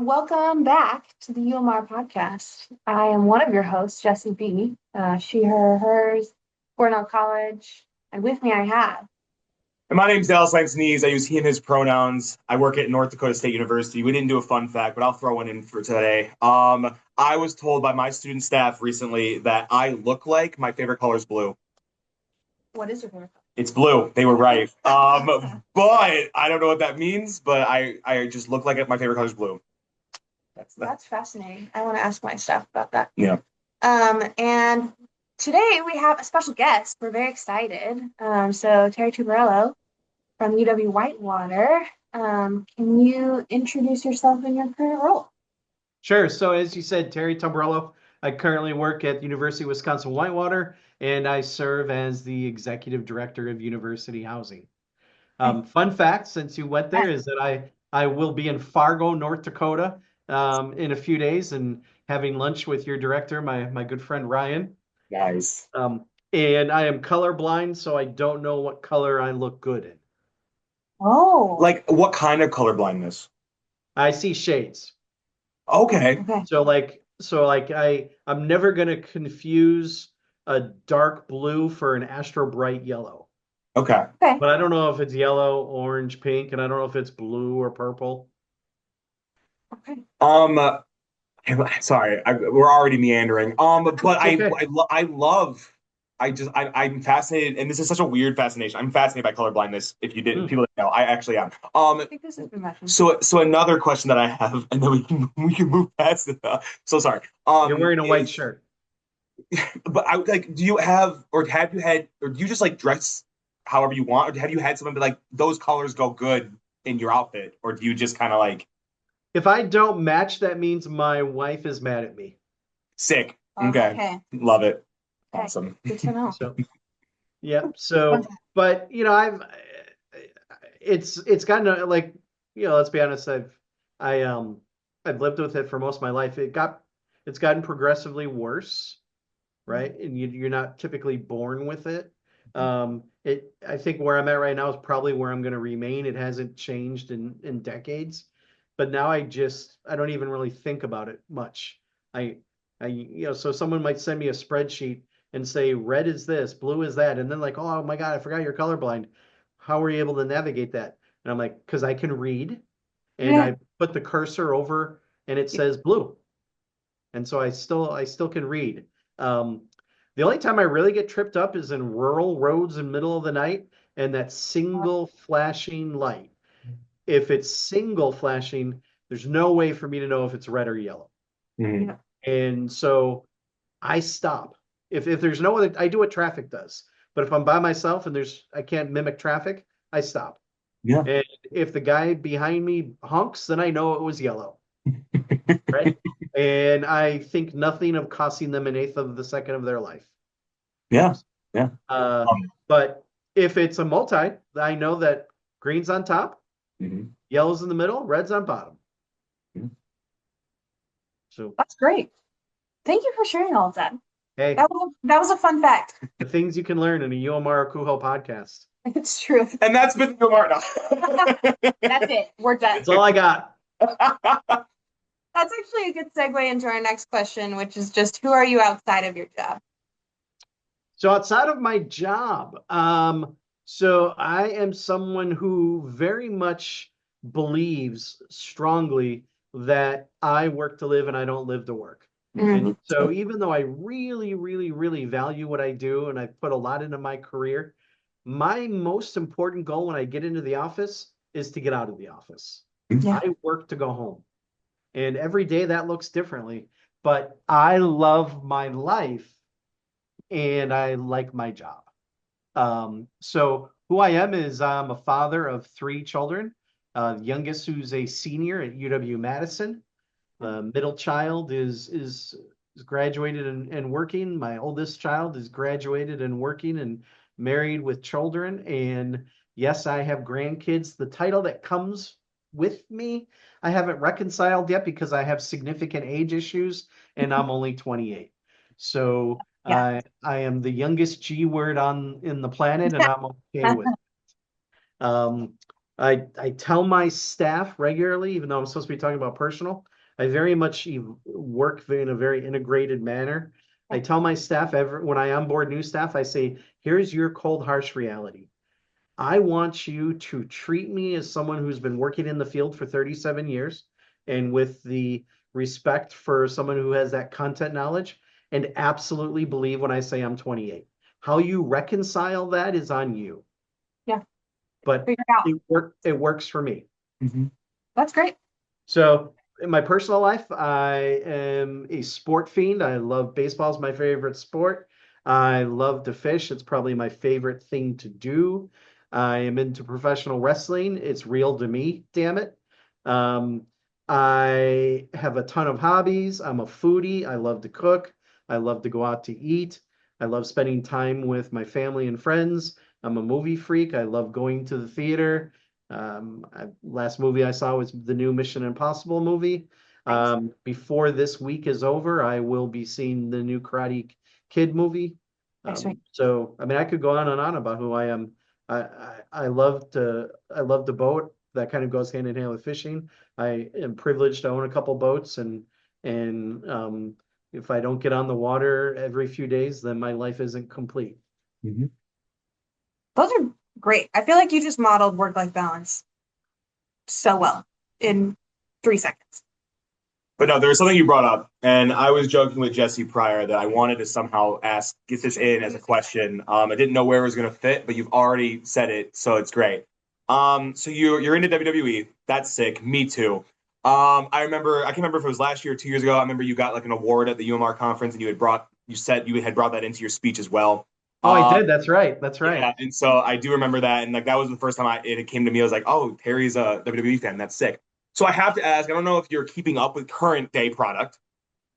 Welcome back to the UMR podcast. I am one of your hosts, Jessie B. She, her, hers, Cornell College, and with me I have. And my name's Dallas Sneeze. I use he and his pronouns. I work at North Dakota State University. We didn't do a fun fact, but I'll throw one in for today. I was told by my student staff recently that I look like my favorite color is blue. What is your favorite color? It's blue. They were right. But I don't know what that means, but I just look like it. My favorite color is blue. That's fascinating. I want to ask my staff about that. Yeah. And today we have a special guest. We're very excited. So Terry Tumbarello from UW-Whitewater. Can you introduce yourself in your current role? Sure. So as you said, Terry Tumbarello, I currently work at University of Wisconsin-Whitewater, and I serve as the executive director of university housing. Fun fact, since you went there, is that I will be in Fargo, North Dakota, in a few days and having lunch with your director, my good friend Ryan. Nice. And I am colorblind, so I don't know what color I look good in. Oh. Like what kind of color blindness? I see shades. Okay. I'm never gonna confuse a dark blue for an astro bright yellow. Okay. But I don't know if it's yellow, orange, pink, and I don't know if it's blue or purple. Okay. Sorry, we're already meandering. But Okay. I'm fascinated, and this is such a weird fascination. I'm fascinated by color blindness. If you didn't, people didn't know, I actually am. I think this has been mentioned. So another question that I have, and then we can move past it. So sorry. You're wearing a white shirt. But I like, do you have, or have you had, or do you just like dress however you want, or have you had someone be like, those colors go good in your outfit, or do you just kind of like If I don't match, that means my wife is mad at me. sick? Okay. Love it. Okay. Awesome. Good to know. Yeah. But it's gotten like, let's be honest, I've lived with it for most of my life. It's gotten progressively worse, right? And you're not typically born with it. I think where I'm at right now is probably where I'm going to remain. It hasn't changed in decades, but now I don't even really think about it much. So someone might send me a spreadsheet and say, red is this, blue is that. And then like, oh my God, I forgot you're colorblind. How were you able to navigate that? And I'm like, because I can read, and I put the cursor over and it says blue. And so I still can read. The only time I really get tripped up is in rural roads in the middle of the night and that single flashing light. If it's single flashing, there's no way for me to know if it's red or yellow. Mm-hmm. And so I stop. If there's no other, I do what traffic does. But if I'm by myself and I can't mimic traffic, I stop. Yeah. And if the guy behind me honks, then I know it was yellow. Right? And I think nothing of costing them an eighth of the second of their life. Yeah. Yeah. But if it's a multi, I know that green's on top, yellow's in the middle, red's on bottom. Mm-hmm. So that's great. Thank you for sharing all of that. Hey, that was a fun fact. The things you can learn in a UMR-ACUHO podcast. It's true. And that's been UMR. That's it. We're done. That's all I got. That's actually a good segue into our next question, which is just, who are you outside of your job? So outside of my job, so I am someone who very much believes strongly that I work to live and I don't live to work. Mm-hmm. And so even though I really, really, really value what I do and I put a lot into my career, my most important goal when I get into the office is to get out of the office. Yeah. I work to go home. And every day that looks differently, but I love my life and I like my job. So who I am is I'm a father of 3 children. The youngest, who's a senior at UW-Madison. The middle child is graduated and working. My oldest child is graduated and working and married with children. And yes, I have grandkids. The title that comes with me, I haven't reconciled yet because I have significant age issues and I'm only 28. So I am the youngest G word in the planet, and I'm okay with it. Um, I tell my staff regularly, even though I'm supposed to be talking about personal, I very much work in a very integrated manner. I tell my staff when I onboard new staff, I say, here's your cold, harsh reality. I want you to treat me as someone who's been working in the field for 37 years and with the respect for someone who has that content knowledge, and absolutely believe when I say I'm 28. How you reconcile that is on you, Yeah, but figure it out. it works for me. Mhm. That's great. So in my personal life, I am a sport fiend. I love baseball is my favorite sport. I love to fish. It's probably my favorite thing to do. I am into professional wrestling. It's real to me, damn it. Um, I have a ton of hobbies. I'm a foodie. I love to cook. I love to go out to eat. I love spending time with my family and friends. I'm a movie freak. I love going to the theater. Last movie I saw was the new Mission Impossible movie. Nice. Before this week is over, I will be seeing the new Karate Kid movie. Next week. So I mean, I could go on and on about who I am. I love to boat. That kind of goes hand in hand with fishing. I am privileged to own a couple boats, and if I don't get on the water every few days, then my life isn't complete. Mhm. Those are great. I feel like you just modeled work-life balance so well in 3 seconds. But no, there was something you brought up, and I was joking with Jesse prior that I wanted to somehow get this in as a question. I didn't know where it was going to fit, but you've already said it, so it's great. So you're into WWE. That's sick. Me too. I can't remember if it was last year or 2 years ago. I remember you got like an award at the UMR conference, and you said you had brought that into your speech as well. Oh, I Um, did. That's right. That's right. yeah, and so I do remember that, and like that was the first time it came to me. I was like, oh, Terry's a WWE fan. That's sick. So I have to ask. I don't know if you're keeping up with current day product,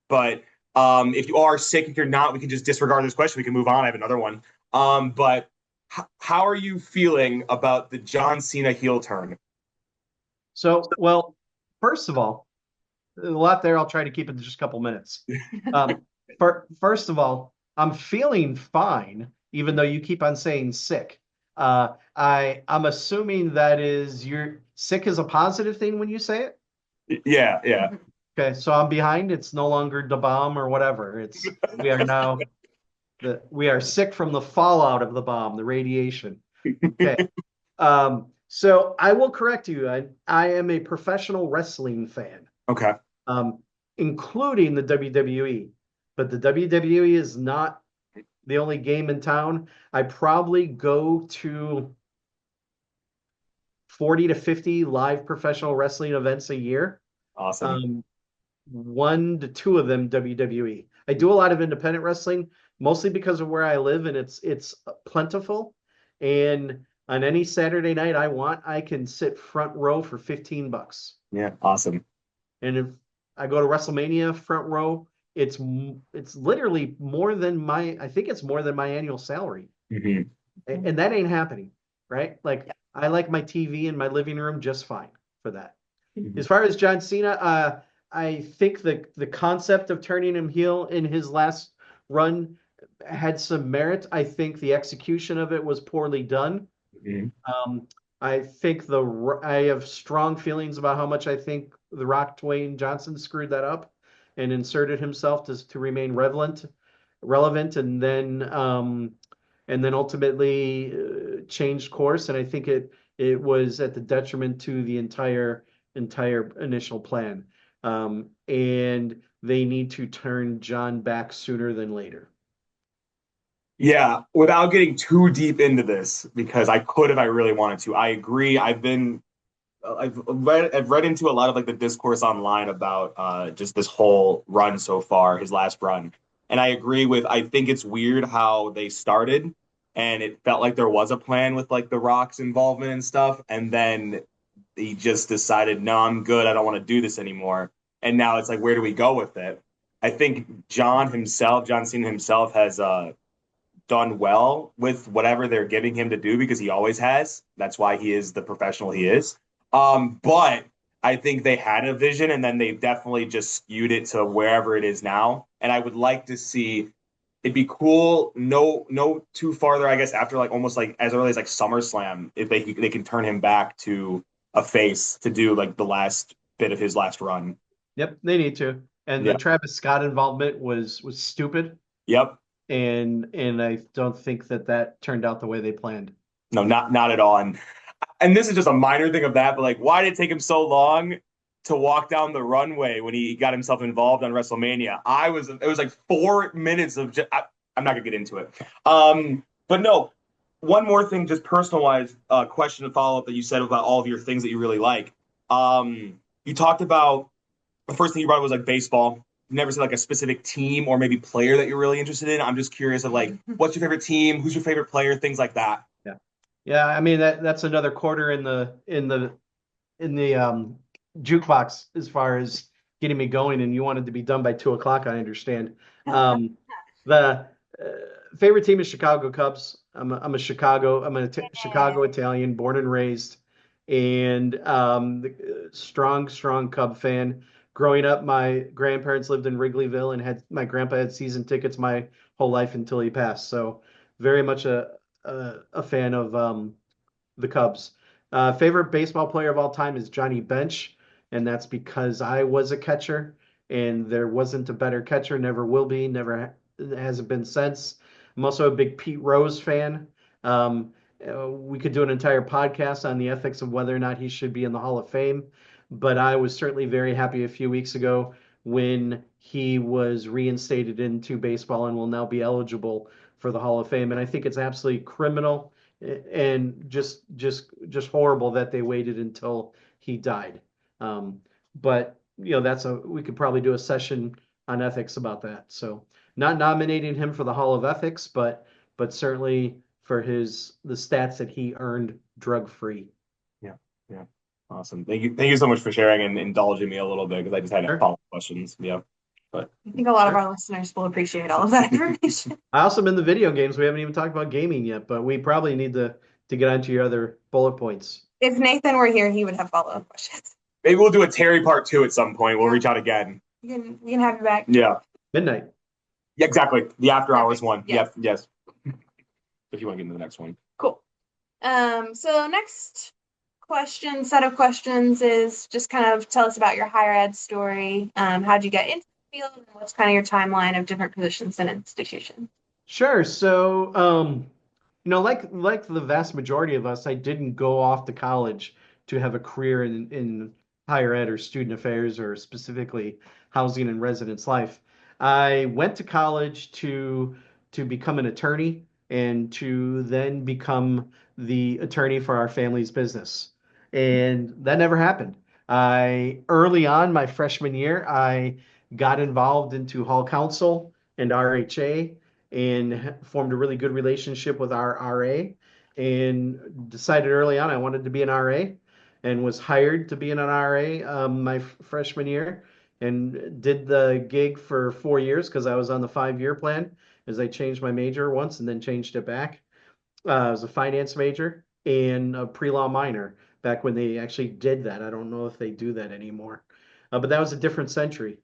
but if you are sick, if you're not, we can just disregard this question. We can move on. I have another one. But how are you feeling about the John Cena heel turn? So, well, first of all, a lot there. I'll try to keep it to just a couple minutes. Um, first of all, I'm feeling fine, even though you keep on saying sick. I'm assuming that is you're sick is a positive thing when you say it. Yeah, yeah. Okay, so I'm behind. It's no longer the bomb or whatever. It's we are now we are sick from the fallout of the bomb, the radiation. Okay. So I will correct you. I am a professional wrestling fan, Okay. um, including the WWE. But the WWE is not the only game in town. I probably go to 40 to 50 live professional wrestling events a year. Awesome. Um, one to two of them WWE. I do a lot of independent wrestling, mostly because of where I live and it's plentiful. And on any Saturday night I want, I can sit front row for $15. Yeah, awesome. And if I go to WrestleMania front row, it's literally more than I think it's more than my annual salary. Hmm. And that ain't happening, right? Like I like my TV in my living room just fine for that. Hmm. As far as John Cena, I think the concept of turning him heel in his last run had some merit. I think the execution of it was poorly done. Hmm. Um, I think I have strong feelings about how much I think the Rock Dwayne Johnson screwed that up and inserted himself to remain relevant, and then ultimately changed course. And I think it was at the detriment to the entire initial plan. And they need to turn John back sooner than later. Yeah, without getting too deep into this, because I could if I really wanted to. I agree. I've read into a lot of like the discourse online about just this whole run so far, his last run. And I agree with I think it's weird how they started and it felt like there was a plan with like the Rock's involvement and stuff. And then he just decided, no, I'm good. I don't want to do this anymore. And now it's like, where do we go with it? I think John Cena himself has done well with whatever they're giving him to do because he always has. That's why he is the professional he is. But I think they had a vision and then they definitely just skewed it to wherever it is now. And I would like to see it'd be cool. No too farther, I guess, after like almost like as early as like SummerSlam, if they can turn him back to a face to do like the last bit of his last run. Yep, they need to. And the Yeah. Travis Scott involvement was stupid, Yep. and I don't think that turned out the way they planned. No, not at all. And this is just a minor thing of that, but like, why did it take him so long to walk down the runway when he got himself involved on WrestleMania? It was like 4 minutes of just, I'm not gonna get into it. But no, one more thing, just personal wise, question to follow up that you said about all of your things that you really like. You talked about the first thing you brought up was like baseball. You never said like a specific team or maybe player that you're really interested in. I'm just curious of like, what's your favorite team? Who's your favorite player? Things like that. Yeah. Yeah, I mean that's another quarter in the jukebox as far as getting me going, and you wanted to be done by 2 o'clock, I understand. The favorite team is Chicago Cubs. I'm a Chicago Italian, born and raised, and strong Cub fan. Growing up, my grandparents lived in Wrigleyville, and had my grandpa had season tickets my whole life until he passed. So very much a fan of the Cubs. Favorite baseball player of all time is Johnny Bench, and that's because I was a catcher, and there wasn't a better catcher, never will be, never hasn't been since. I'm also a big Pete Rose fan. We could do an entire podcast on the ethics of whether or not he should be in the Hall of Fame, but I was certainly very happy a few weeks ago when he was reinstated into baseball and will now be eligible for the Hall of Fame. And I think it's absolutely criminal and just horrible that they waited until he died. But we could probably do a session on ethics about that. So not nominating him for the Hall of Ethics, but certainly for the stats that he earned drug free. Yeah, yeah. Awesome. Thank you so much for sharing and indulging me a little bit because I just had Sure. follow-up questions. Yeah. But I think a lot of our listeners will appreciate all of that information. I also am in the video games. We haven't even talked about gaming yet, but we probably need to get onto your other bullet points. If Nathan were here, he would have follow-up questions. maybe we'll do a Terry part 2 at some point. We'll reach out again. We can have you back. Yeah. Midnight. Yeah, exactly. The after hours one. Yes. Yep. Yes. If you want to get into the next one. Cool. So next set of questions is just kind of tell us about your higher ed story. How'd you get into the field, and what's kind of your timeline of different positions and institutions? Sure. So, like the vast majority of us, I didn't go off to college to have a career in higher ed or student affairs or specifically housing and residence life. I went to college to become an attorney and to then become the attorney for our family's business. And that never happened. Early on, my freshman year, I got involved into Hall Council and RHA and formed a really good relationship with our RA and decided early on I wanted to be an RA and was hired to be an RA my freshman year and did the gig for 4 years because I was on the 5-year plan as I changed my major once and then changed it back. I was a finance major and a pre-law minor back when they actually did that. I don't know if they do that anymore, but that was a different century.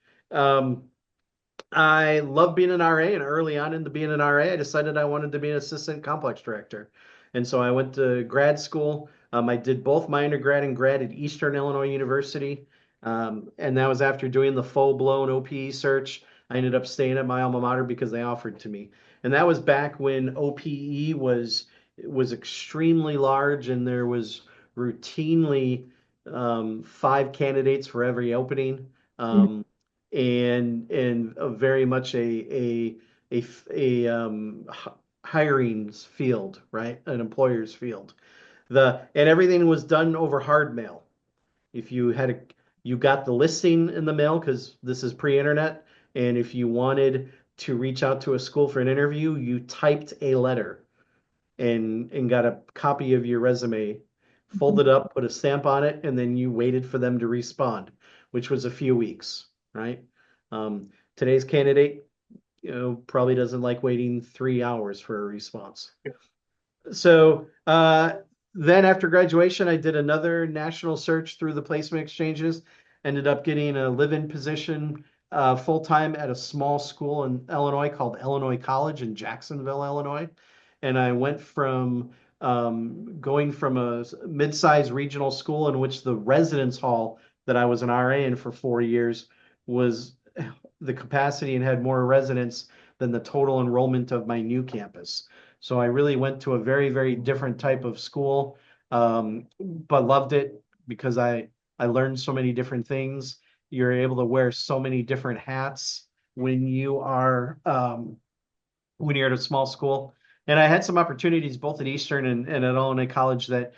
I love being an RA, and early on into being an RA, I decided I wanted to be an assistant complex director. And so I went to grad school. I did both my undergrad and grad at Eastern Illinois University. And that was after doing the full-blown OPE search. I ended up staying at my alma mater because they offered to me. And that was back when OPE was extremely large and there was routinely 5 candidates for every opening. And very much a hiring field, right? An employer's field. And everything was done over hard mail. If you got the listing in the mail because this is pre-internet, and if you wanted to reach out to a school for an interview, you typed a letter and got a copy of your resume, folded up, put a stamp on it, and then you waited for them to respond, which was a few weeks, right? Today's candidate, probably doesn't like waiting 3 hours for a response. So then after graduation, I did another national search through the placement exchanges, ended up getting a live-in position full-time at a small school in Illinois called Illinois College in Jacksonville, Illinois. And I went from going from a mid-sized regional school in which the residence hall that I was an RA in for 4 years was the capacity and had more residents than the total enrollment of my new campus. So I really went to a very, very different type of school, but loved it because I learned so many different things. You're able to wear so many different hats when you are when you're at a small school. And I had some opportunities both at Eastern and at Illinois College that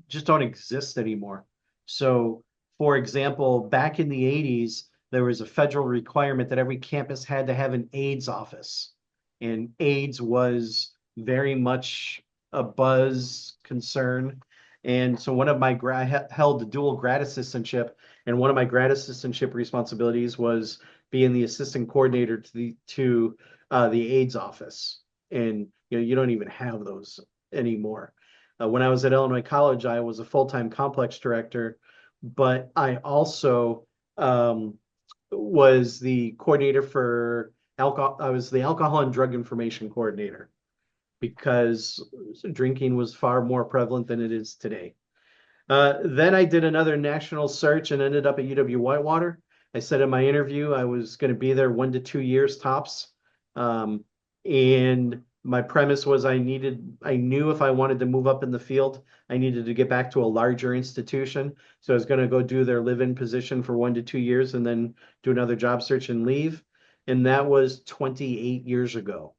just don't exist anymore. So, for example, back in the 80s, there was a federal requirement that every campus had to have an AIDS office. And AIDS was very much a buzz concern. And so one of my I held the dual grad assistantship, and one of my grad assistantship responsibilities was being the assistant coordinator to the AIDS office. And you don't even have those anymore. When I was at Illinois College, I was a full-time complex director, but I also was the coordinator for alcohol. I was the alcohol and drug information coordinator because drinking was far more prevalent than it is today. Then I did another national search and ended up at UW Whitewater. I said in my interview I was going to be there 1 to 2 years tops. Um, and my premise was I knew if I wanted to move up in the field, I needed to get back to a larger institution. So I was going to go do their live-in position for 1 to 2 years and then do another job search and leave. And that was 28 years ago.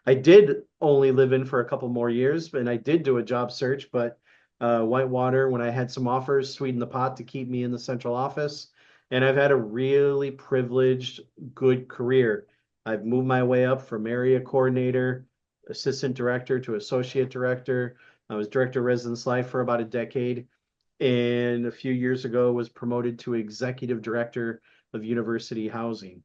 I did only live in for a couple more years, and I did do a job search, but Whitewater, when I had some offers, sweetened the pot to keep me in the central office. And I've had a really privileged, good career. I've moved my way up from area coordinator, assistant director to associate director. I was director of residence life for about a decade. And a few years ago was promoted to executive director of university housing.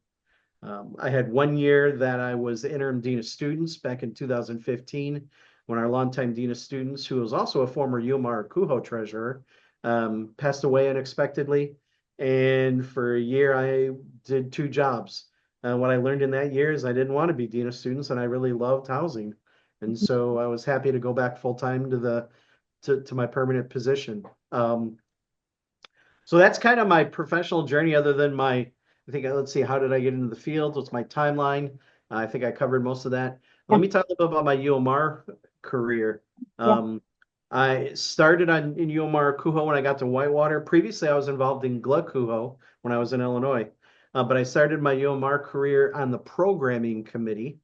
I had 1 year that I was the interim dean of students back in 2015 when our longtime dean of students, who was also a former UMR-ACUHO treasurer, passed away unexpectedly. And for a year, I did two jobs. What I learned in that year is I didn't want to be dean of students, and I really loved housing. And so I was happy to go back full time to my permanent position. So that's kind of my professional journey, other than I think, let's see, how did I get into the field? What's my timeline? I think I covered most of that. Yeah. Let me talk a little bit about my UMR career. Yeah. I started in UMR-ACUHO when I got to Whitewater. Previously, I was involved in GLUCUHO when I was in Illinois. But I started my UMR career on the programming committee.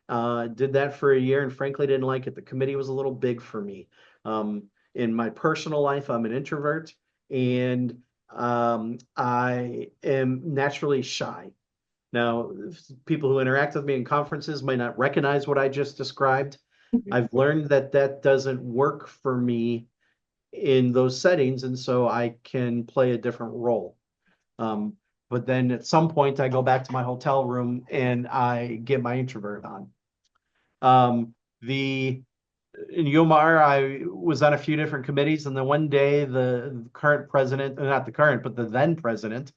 Did that for a year and frankly didn't like it. The committee was a little big for me. In my personal life, I'm an introvert and I am naturally shy. Now, people who interact with me in conferences might not recognize what I just described. I've learned that that doesn't work for me in those settings, and so I can play a different role. But then at some point, I go back to my hotel room and I get my introvert on. The in UMR, I was on a few different committees, and then one day the current president, not the current, but the then president,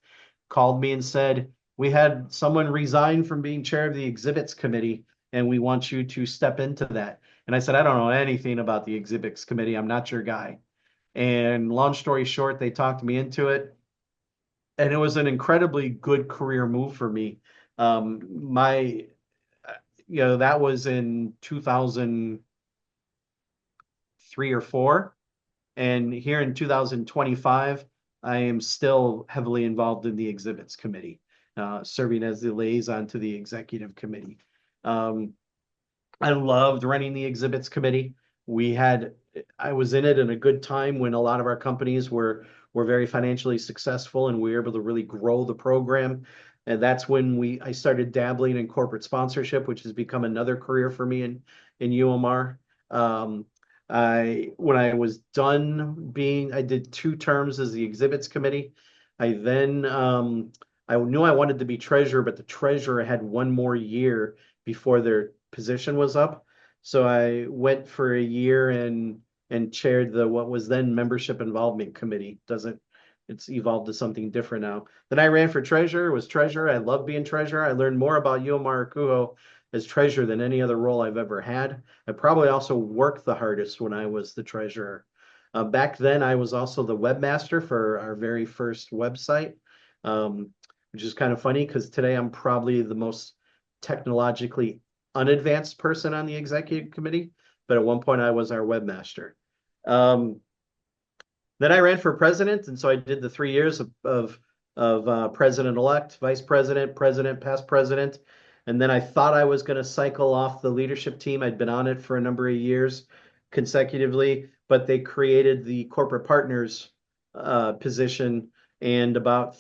called me and said, "We had someone resign from being chair of the exhibits committee, and we want you to step into that." And I said, "I don't know anything about the exhibits committee. I'm not your guy." And long story short, they talked me into it, and it was an incredibly good career move for me. My, that was in 2003 or four. And here in 2025, I am still heavily involved in the exhibits committee, serving as the liaison to the executive committee. I loved running the exhibits committee. I was in it in a good time when a lot of our companies were very financially successful and we were able to really grow the program. And that's when I started dabbling in corporate sponsorship, which has become another career for me in UMR. When I was done I did 2 terms as the exhibits committee. I then, I knew I wanted to be treasurer, but the treasurer had 1 more year before their position was up. So I went for a year and chaired what was then membership involvement committee. Doesn't it's evolved to something different now. Then I ran for treasurer, was treasurer. I love being treasurer. I learned more about UMR-ACUHO as treasurer than any other role I've ever had. I probably also worked the hardest when I was the treasurer. Back then, I was also the webmaster for our very first website, which is kind of funny because today I'm probably the most technologically unadvanced person on the executive committee, but at one point I was our webmaster. Then I ran for president, and so I did the 3 years of president-elect, vice president, president, past president, and then I thought I was going to cycle off the leadership team. I'd been on it for a number of years consecutively, but they created the corporate partners position, and about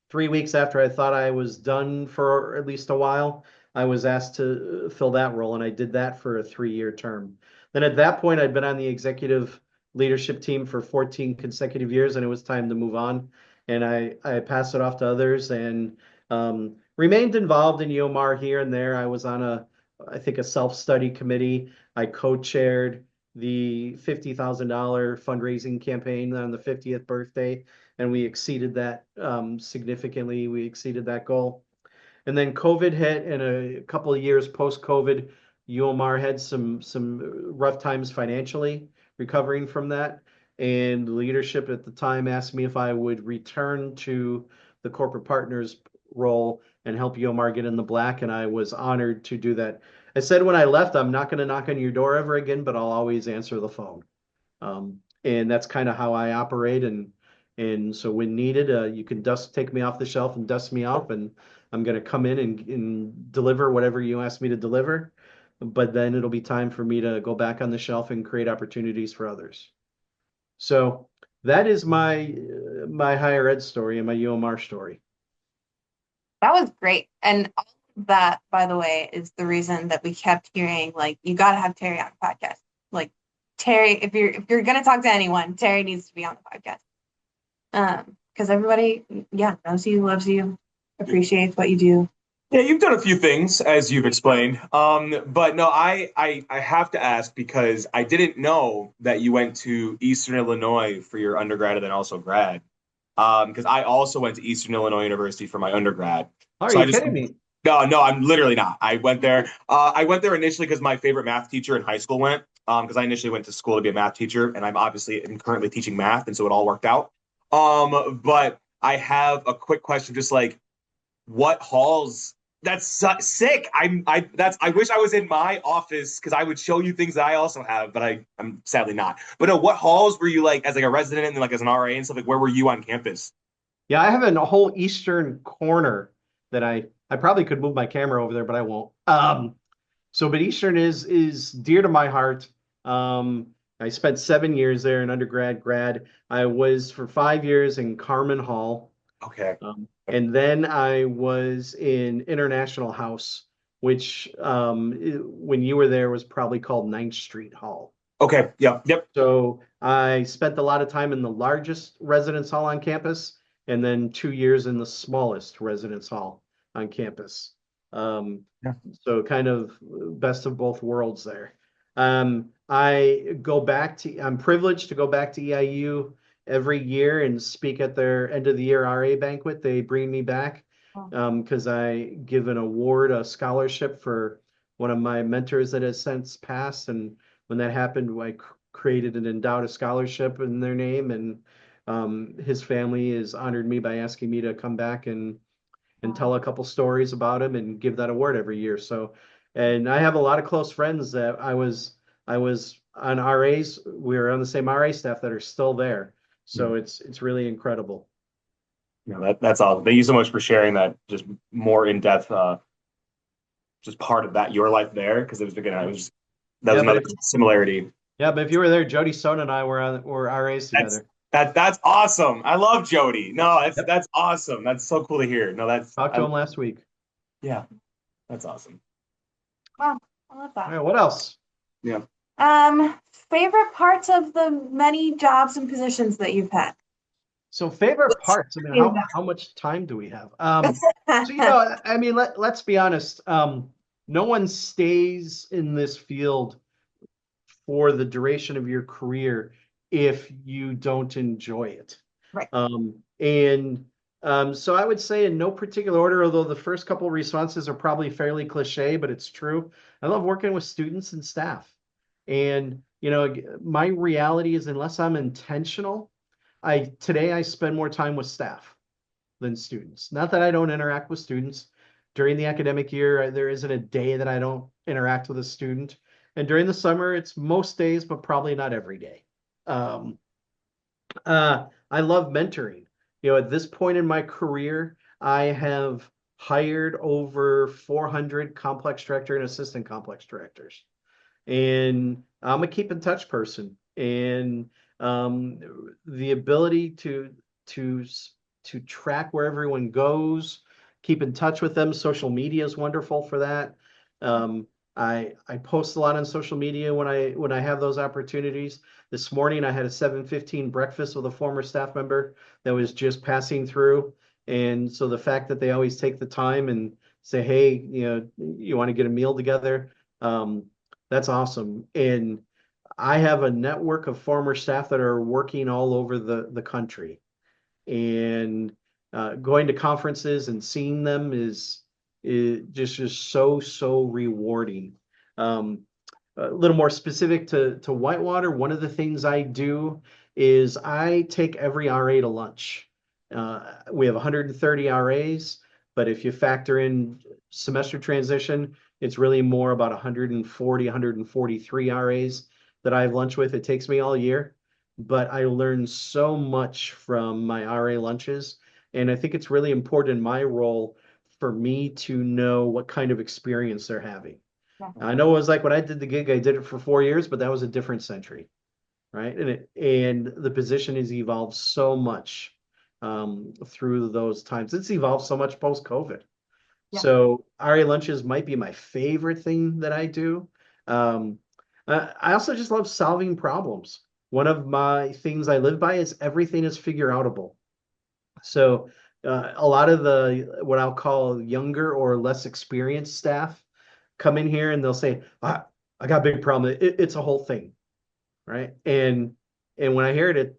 3 weeks after I thought I was done for at least a while, I was asked to fill that role, and I did that for a 3-year term. Then at that point, I'd been on the executive leadership team for 14 consecutive years, and it was time to move on. And I passed it off to others and remained involved in UMR here and there. I was on I think, a self-study committee. I co-chaired the $50,000 fundraising campaign on the 50th birthday, and we exceeded that significantly. We exceeded that goal. And then COVID hit, and a couple of years post-COVID, UMR had some rough times financially recovering from that. And leadership at the time asked me if I would return to the corporate partners role and help UMR get in the black, and I was honored to do that. I said when I left, I'm not going to knock on your door ever again, but I'll always answer the phone. And that's kind of how I operate. And so when needed, you can take me off the shelf and dust me off, and I'm going to come in and deliver whatever you ask me to deliver. But then it'll be time for me to go back on the shelf and create opportunities for others. So that is my higher ed story and my UMR story. That was great. And all of that, by the way, is the reason that we kept hearing, like, you got to have Terry on the podcast. Like, Terry, if you're gonna talk to anyone, Terry needs to be on the podcast. Because everybody, knows you, loves you, appreciates what you do. Yeah, you've done a few things as you've explained. But no, I have to ask because I didn't know that you went to Eastern Illinois for your undergrad and then also grad. Because I also went to Eastern Illinois University for my undergrad. Are So you I just kidding me? no, I'm literally not. I went there. I went there initially because my favorite math teacher in high school went. Because I initially went to school to be a math teacher, and I'm currently teaching math, and so it all worked out. But I have a quick question, just like what halls? That's sick. I wish I was in my office because I would show you things that I also have, but I'm sadly not. But no, what halls were you like as like a resident and then like as an RA and stuff? Like where were you on campus? Yeah, I have a whole eastern corner that I probably could move my camera over there, but I won't. But Eastern is dear to my heart. I spent 7 years there in undergrad, grad. I was for 5 years in Carmen Hall. Okay. And then I was in International House, which when you were there was probably called 9th Street Hall. Okay. Yep. Yep. So I spent a lot of time in the largest residence hall on campus, and then 2 years in the smallest residence hall on campus. Yeah. So kind of best of both worlds there. I'm privileged to go back to EIU every year and speak at their end of the year RA banquet. They bring me back because I give an award, a scholarship for one of my mentors that has since passed. And when that happened, I created and endowed a scholarship in their name. And his family has honored me by asking me to come back and tell a couple stories about him and give that award every year. So, and I have a lot of close friends that I was on RAs. We were on the same RA staff that are still there. So it's really incredible. That's awesome. Thank you so much for sharing that just more in depth, just part of that your life there because it was was another similarity. Yeah, but if you were there, Jody Stone and I were RAs together. That's awesome. I love Jody. No, that's awesome. That's so cool to hear. No, talked to him last week. Yeah, that's awesome. Wow, I love that. All right, what else? Yeah. Favorite parts of the many jobs and positions that you've had? So favorite parts. I mean, how much time do we have? So I mean, let's be honest. No one stays in this field for the duration of your career if you don't enjoy it. Right. And so I would say in no particular order, although the first couple responses are probably fairly cliche, but it's true. I love working with students and staff. And, my reality is unless I'm intentional, today I spend more time with staff than students. Not that I don't interact with students. During the academic year, there isn't a day that I don't interact with a student. And during the summer, it's most days, but probably not every day. Um, I love mentoring. At this point in my career, I have hired over 400 complex director and assistant complex directors. And I'm a keep in touch person. And the ability to to track where everyone goes, keep in touch with them. Social media is wonderful for that. Um, I post a lot on social media when I have those opportunities. This morning I had a 7:15 breakfast with a former staff member that was just passing through. And so the fact that they always take the time and say, hey, you want to get a meal together, that's awesome. And I have a network of former staff that are working all over the country. And going to conferences and seeing them is just so rewarding. Um, a little more specific to Whitewater, one of the things I do is I take every RA to lunch. We have 130 RAs, but if you factor in semester transition, it's really more about 140, 143 RAs that I have lunch with. It takes me all year, but I learn so much from my RA lunches. And I think it's really important in my role for me to know what kind of experience they're having. Yeah. I know it was like when I did the gig, I did it for 4 years, but that was a different century, right? And the position has evolved so much through those times. It's evolved so much post-COVID. Yeah. So RA lunches might be my favorite thing that I do. Um, I also just love solving problems. One of my things I live by is everything is figure outable. So a lot of the what I'll call younger or less experienced staff come in here and they'll say, I got a big problem. It's a whole thing, right? And when I hear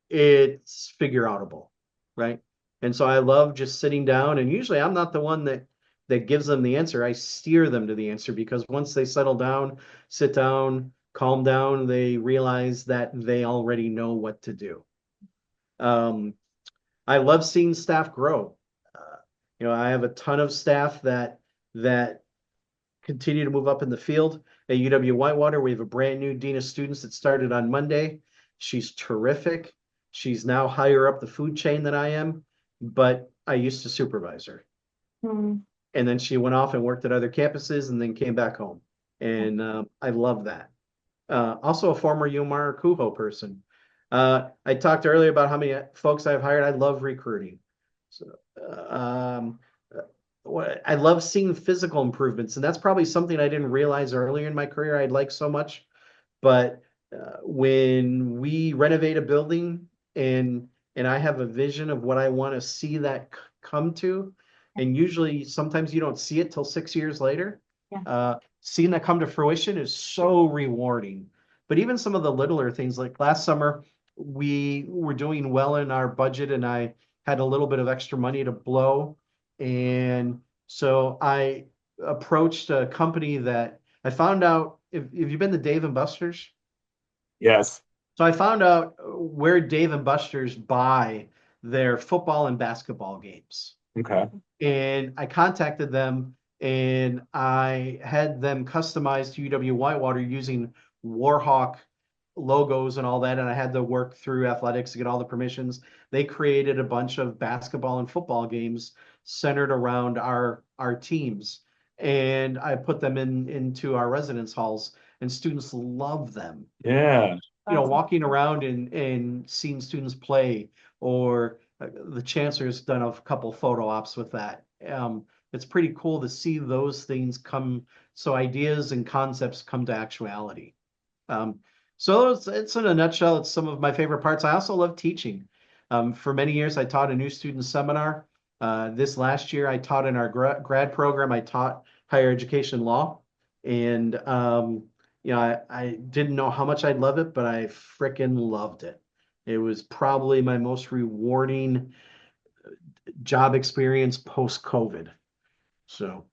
it's figure outable, right? And so I love just sitting down, and usually I'm not the one that gives them the answer. I steer them to the answer because once they settle down, sit down, calm down, they realize that they already know what to do. Um, I love seeing staff grow. Uh, I have a ton of staff that continue to move up in the field. At UW Whitewater, we have a brand new dean of students that started on Monday. She's terrific. She's now higher up the food chain than I am, but I used to supervise her. Mm. And then she went off and worked at other campuses and then came back home. And I love that. Also a former UMR-ACUHO person. I talked earlier about how many folks I've hired. I love recruiting. So, I love seeing physical improvements, and that's probably something I didn't realize earlier in my career I'd like so much. But when we renovate a building and I have a vision of what I want to see that come to, and usually sometimes you don't see it till 6 years later. Yeah. Seeing that come to fruition is so rewarding. But even some of the littler things, like last summer, we were doing well in our budget, and I had a little bit of extra money to blow. And so I approached a company that I found out if you've been to Dave and Buster's. Yes. So I found out where Dave and Buster's buy their football and basketball games. Okay. And I contacted them and I had them customized to UW Whitewater using Warhawk logos and all that. And I had to work through athletics to get all the permissions. They created a bunch of basketball and football games centered around our teams. And I put them into our residence halls, and students love them. Yeah. Walking around and seeing students play, or the chancellor's done a couple photo ops with that. It's pretty cool to see those things come, so ideas and concepts come to actuality. Um, so it's in a nutshell, it's some of my favorite parts. I also love teaching. For many years, I taught a new student seminar. This last year, I taught in our grad program. I taught higher education law, and I didn't know how much I'd love it, but I frickin' loved it. It was probably my most rewarding job experience post-COVID. So,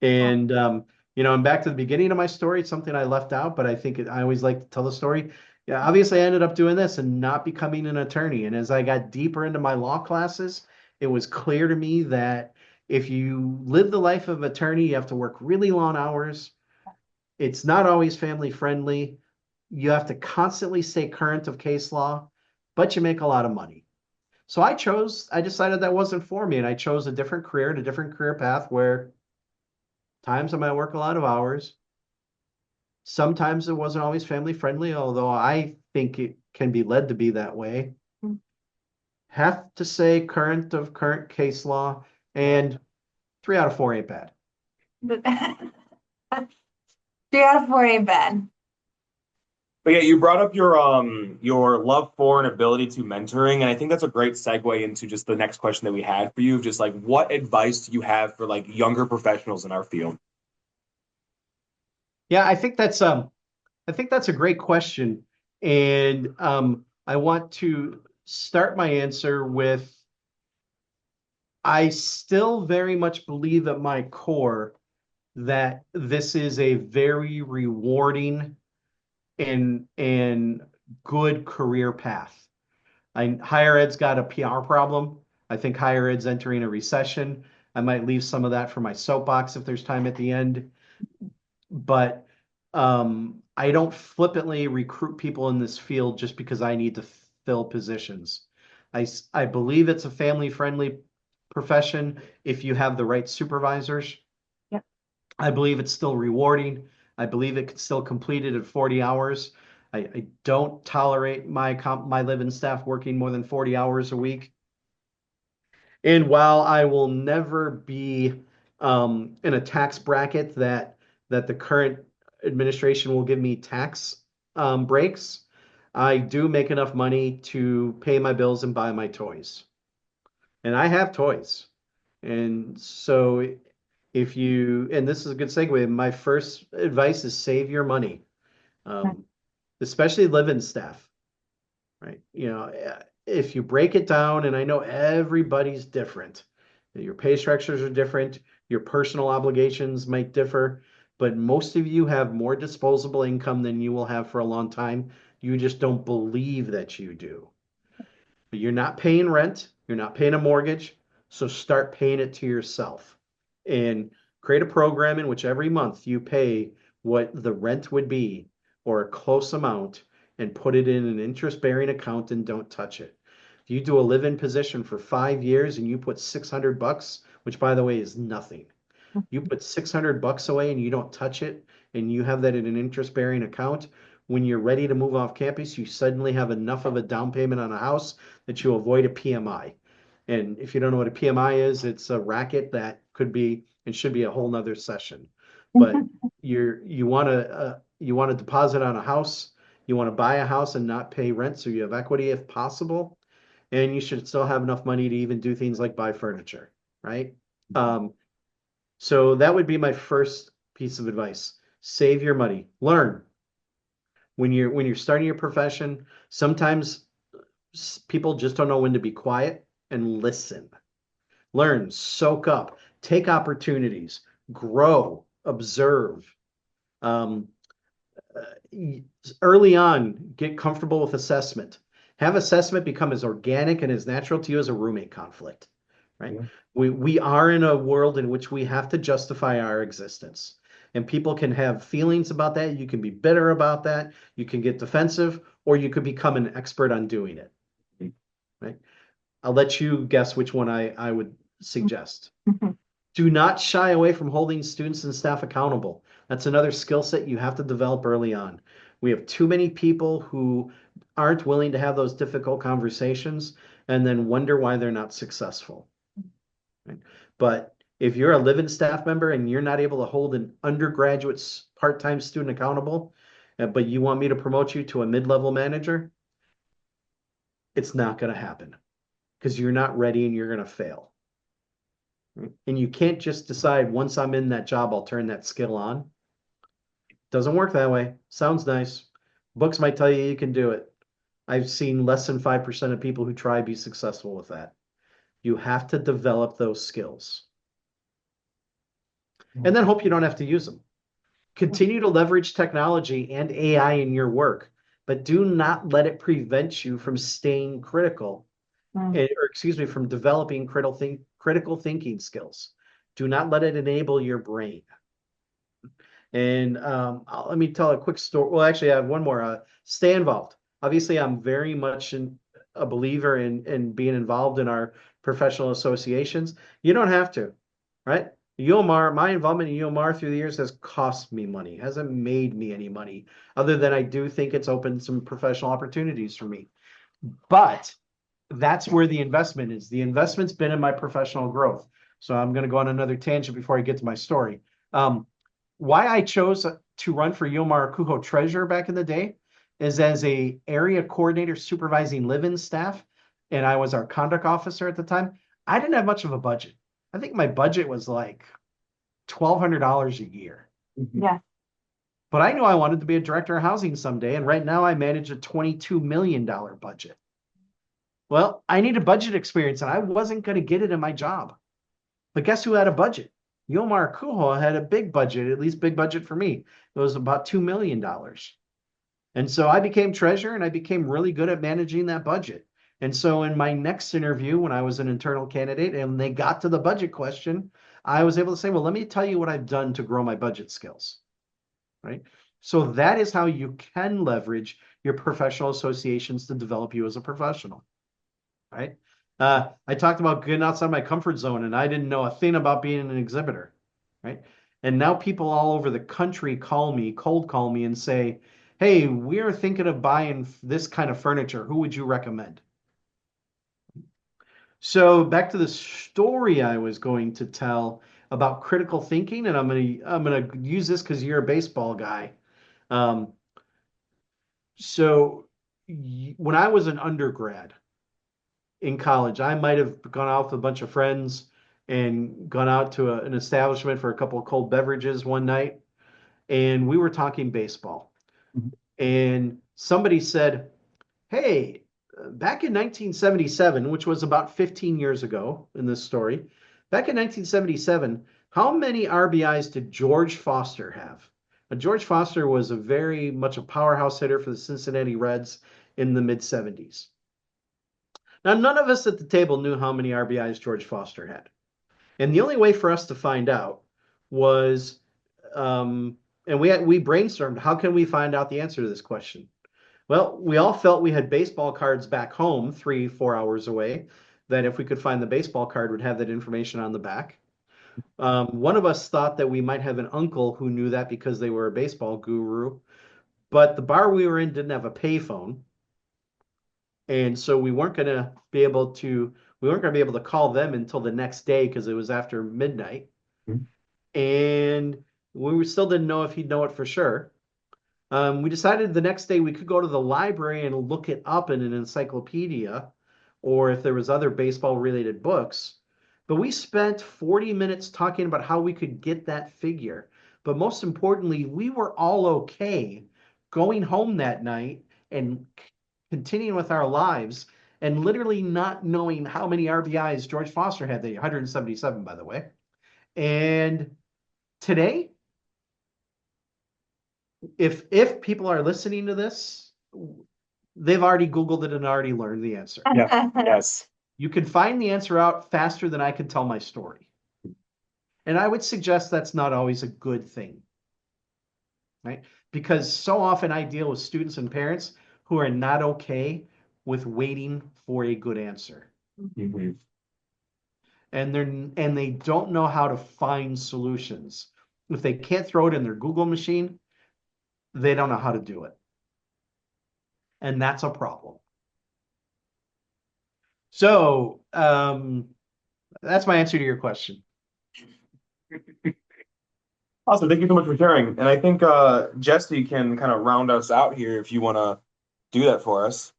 and and back to the beginning of my story, it's something I left out, but I think I always like to tell the story. Yeah, obviously I ended up doing this and not becoming an attorney. And as I got deeper into my law classes, it was clear to me that if you live the life of an attorney, you have to work really long hours. It's not always family friendly. You have to constantly stay current of case law, but you make a lot of money. So I decided that wasn't for me, and I chose a different career and a different career path where times I might work a lot of hours. Sometimes it wasn't always family friendly, although I think it can be led to be that way. Mm. Have to say current of current case law, and 3 out of 4 ain't bad. 3 out of 4 ain't bad. But yeah, you brought up your love for and ability to mentoring, and I think that's a great segue into just the next question that we had for you, of just like what advice do you have for like younger professionals in our field? Yeah, I think that's a great question. And I want to start my answer with I still very much believe at my core that this is a very rewarding and good career path. Higher ed's got a PR problem. I think higher ed's entering a recession. I might leave some of that for my soapbox if there's time at the end. But I don't flippantly recruit people in this field just because I need to fill positions. I believe it's a family-friendly profession if you have the right supervisors. Yep. I believe it's still rewarding. I believe it can still complete it at 40 hours. I don't tolerate my living staff working more than 40 hours a week. And while I will never be in a tax bracket that the current administration will give me tax breaks, I do make enough money to pay my bills and buy my toys. And I have toys. And so and this is a good segue, my first advice is save your money, um, especially live-in staff, right? If you break it down, and I know everybody's different, your pay structures are different, your personal obligations might differ, but most of you have more disposable income than you will have for a long time. You just don't believe that you do. But you're not paying rent, you're not paying a mortgage, so start paying it to yourself. And create a program in which every month you pay what the rent would be or a close amount and put it in an interest-bearing account and don't touch it. If you do a live-in position for 5 years and you put $600, which by the way is nothing, you put $600 away and you don't touch it, and you have that in an interest-bearing account, when you're ready to move off campus, you suddenly have enough of a down payment on a house that you avoid a PMI. And if you don't know what a PMI is, it's a racket that could be and should be a whole nother session. But you want to deposit on a house, you want to buy a house and not pay rent, so you have equity if possible, and you should still have enough money to even do things like buy furniture, right? So that would be my first piece of advice. Save your money. Learn. When you're starting your profession, sometimes people just don't know when to be quiet and listen. Learn, soak up, take opportunities, grow, observe. Um, Early on, get comfortable with assessment. Have assessment become as organic and as natural to you as a roommate conflict, right? Yeah. We are in a world in which we have to justify our existence. And people can have feelings about that. You can be bitter about that. You can get defensive, or you could become an expert on doing it, right? I'll let you guess which one I would suggest. Do not shy away from holding students and staff accountable. That's another skill set you have to develop early on. We have too many people who aren't willing to have those difficult conversations and then wonder why they're not successful. Right? But if you're a live-in staff member and you're not able to hold an undergraduate part-time student accountable, but you want me to promote you to a mid-level manager, it's not going to happen because you're not ready and you're going to fail. And you can't just decide once I'm in that job, I'll turn that skill on. Doesn't work that way. Sounds nice. Books might tell you you can do it. I've seen less than 5% of people who try be successful with that. You have to develop those skills and then hope you don't have to use them. Continue to leverage technology and AI in your work, but do not let it prevent you from staying critical, or excuse me, from developing critical thinking skills. Do not let it enable your brain. And let me tell a quick story. Well, actually, I have one more. Stay involved. Obviously, I'm very much a believer in being involved in our professional associations. You don't have to, right? UMR, my involvement in UMR through the years has cost me money, hasn't made me any money, other than I do think it's opened some professional opportunities for me. But that's where the investment is. The investment's been in my professional growth. So I'm going to go on another tangent before I get to my story. Why I chose to run for UMR-ACUHO treasurer back in the day is as a area coordinator supervising live-in staff, and I was our conduct officer at the time. I didn't have much of a budget. I think my budget was like $1,200 a year. Yeah. But I knew I wanted to be a director of housing someday, and right now I manage a $22 million budget. Well, I needed budget experience, and I wasn't going to get it in my job. But guess who had a budget? UMR-ACUHO had a big budget, at least big budget for me. It was about $2 million. And so I became treasurer, and I became really good at managing that budget. And so in my next interview, when I was an internal candidate and they got to the budget question, I was able to say, well, let me tell you what I've done to grow my budget skills, right? So that is how you can leverage your professional associations to develop you as a professional, right? I talked about getting outside my comfort zone, and I didn't know a thing about being an exhibitor, right? And now people all over the country cold call me and say, hey, we are thinking of buying this kind of furniture. Who would you recommend? So back to the story I was going to tell about critical thinking, and I'm gonna use this because you're a baseball guy. Um, so when I was an undergrad in college, I might have gone out with a bunch of friends and gone out to an establishment for a couple of cold beverages one night, and we were talking baseball. And somebody said, hey, back in 1977, which was about 15 years ago in this story, back in 1977, how many RBIs did George Foster have? Now, George Foster was very much a powerhouse hitter for the Cincinnati Reds in the mid-70s. Now, none of us at the table knew how many RBIs George Foster had. And the only way for us to find out was, and we brainstormed, how can we find out the answer to this question? Well, we all felt we had baseball cards back home 3-4 hours away, that if we could find the baseball card would have that information on the back. One of us thought that we might have an uncle who knew that because they were a baseball guru, but the bar we were in didn't have a payphone. And so we weren't going to be able to call them until the next day because it was after midnight. And we still didn't know if he'd know it for sure. We decided the next day we could go to the library and look it up in an encyclopedia or if there was other baseball related books. But we spent 40 minutes talking about how we could get that figure. But most importantly, we were all okay going home that night and continuing with our lives and literally not knowing how many RBIs George Foster had. 177, by the way. And today, if people are listening to this, they've already Googled it and already learned the answer. Yeah. Yes. You can find the answer out faster than I can tell my story. And I would suggest that's not always a good thing, right? Because so often I deal with students and parents who are not okay with waiting for a good answer. Mm-hmm. And they don't know how to find solutions. If they can't throw it in their Google machine, they don't know how to do it. And that's a problem. So that's my answer to your question. Awesome. Thank you so much for sharing. And I think Jesse can kind of round us out here if you want to do that for us.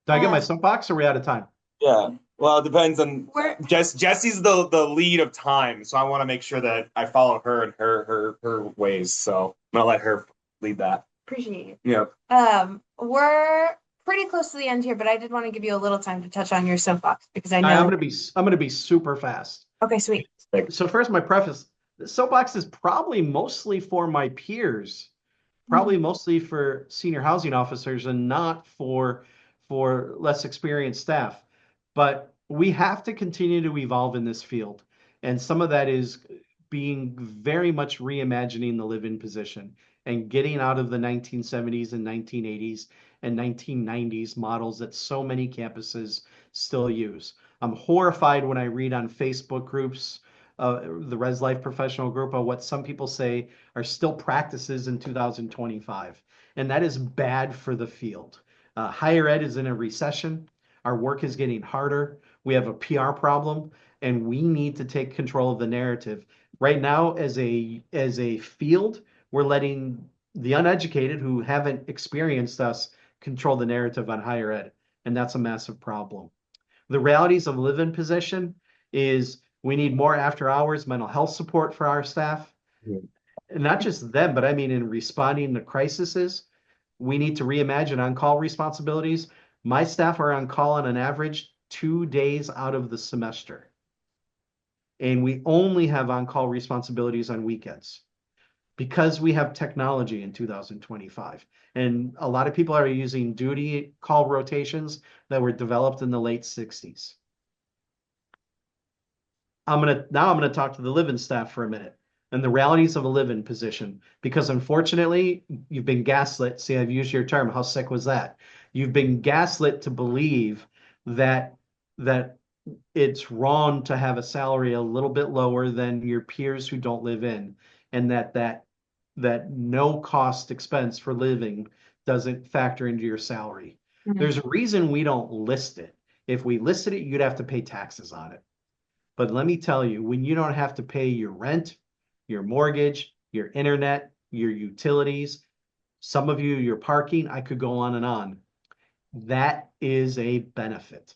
Did I get my soapbox or are we out of time? Yeah. Well, it depends on Jesse's the lead of time, so I want to make sure that I follow her and her ways. So I'm gonna let her lead that. Appreciate it. Yeah. We're pretty close to the end here, but I did want to give you a little time to touch on your soapbox because I I'm know. gonna be super fast. Okay, sweet. So first, my preface: the soapbox is probably mostly for my peers, probably mostly for senior housing officers, and not for less experienced staff. But we have to continue to evolve in this field, and some of that is being very much reimagining the live-in position and getting out of the 1970s and 1980s and 1990s models that so many campuses still use. I'm horrified when I read on Facebook groups, the Res Life professional group, of what some people say are still practices in 2025. And that is bad for the field. Higher ed is in a recession. Our work is getting harder. We have a PR problem, and we need to take control of the narrative. Right now, as a field, we're letting the uneducated who haven't experienced us control the narrative on higher ed, and that's a massive problem. The realities of live-in position is we need more after-hours mental health support for our staff. And not just them, but I mean in responding to crises, we need to reimagine on-call responsibilities. My staff are on call on an average 2 days out of the semester. And we only have on-call responsibilities on weekends because we have technology in 2025. And a lot of people are using duty call rotations that were developed in the late 60s. I'm gonna talk to the live-in staff for a minute and the realities of a live-in position, because unfortunately you've been gaslit. See, I've used your term. How sick was that? You've been gaslit to believe that it's wrong to have a salary a little bit lower than your peers who don't live in, and that no cost expense for living doesn't factor into your salary. There's a reason we don't list it. If we listed it, you'd have to pay taxes on it. But let me tell you, when you don't have to pay your rent, your mortgage, your internet, your utilities, some of you, your parking, I could go on and on. That is a benefit.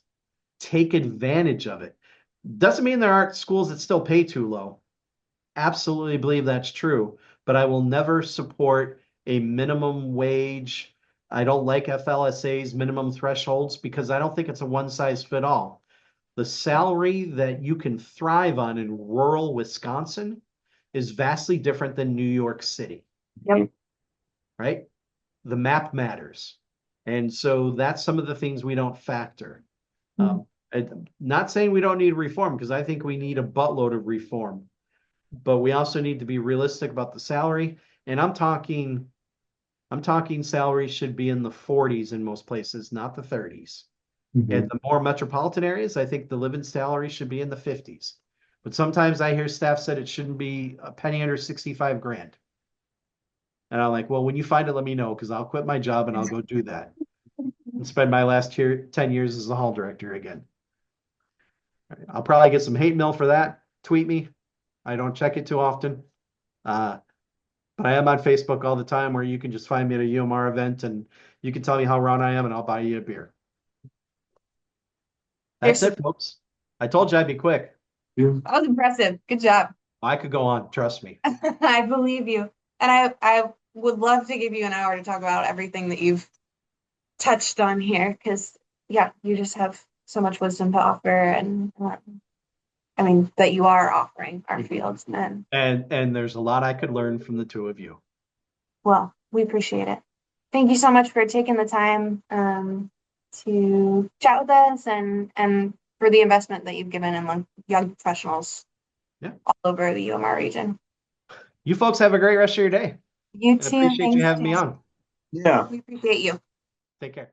Take advantage of it. Doesn't mean there aren't schools that still pay too low. Absolutely believe that's true, but I will never support a minimum wage. I don't like FLSA's minimum thresholds because I don't think it's a one size fit all. The salary that you can thrive on in rural Wisconsin is vastly different than New York City. Yep. Right? The map matters. And so that's some of the things we don't factor. Not saying we don't need reform, because I think we need a buttload of reform, but we also need to be realistic about the salary. And I'm talking salary should be in the 40s in most places, not the 30s. In the more metropolitan areas, I think the living salary should be in the 50s. But sometimes I hear staff said it shouldn't be a penny under 65 grand. And I'm like, well, when you find it, let me know, because I'll quit my job and I'll go do that and spend my last 10 years as a hall director again. I'll probably get some hate mail for that. Tweet me. I don't check it too often. But I am on Facebook all the time, where you can just find me at a UMR event and you can tell me how wrong I am and I'll buy you a beer. That's it, folks. I told you I'd be quick. That was impressive. Good job. I could go on, trust me. I believe you. And I would love to give you an hour to talk about everything that you've touched on here, because yeah, you just have so much wisdom to offer, and I mean that you are offering our fields. And there's a lot I could learn from the two of you. Well, we appreciate it. Thank you so much for taking the time to chat with us, and for the investment that you've given in young professionals all over the UMR region. You folks have a great rest of your day. You too. Appreciate you having me on. Yeah. We appreciate you. Take care.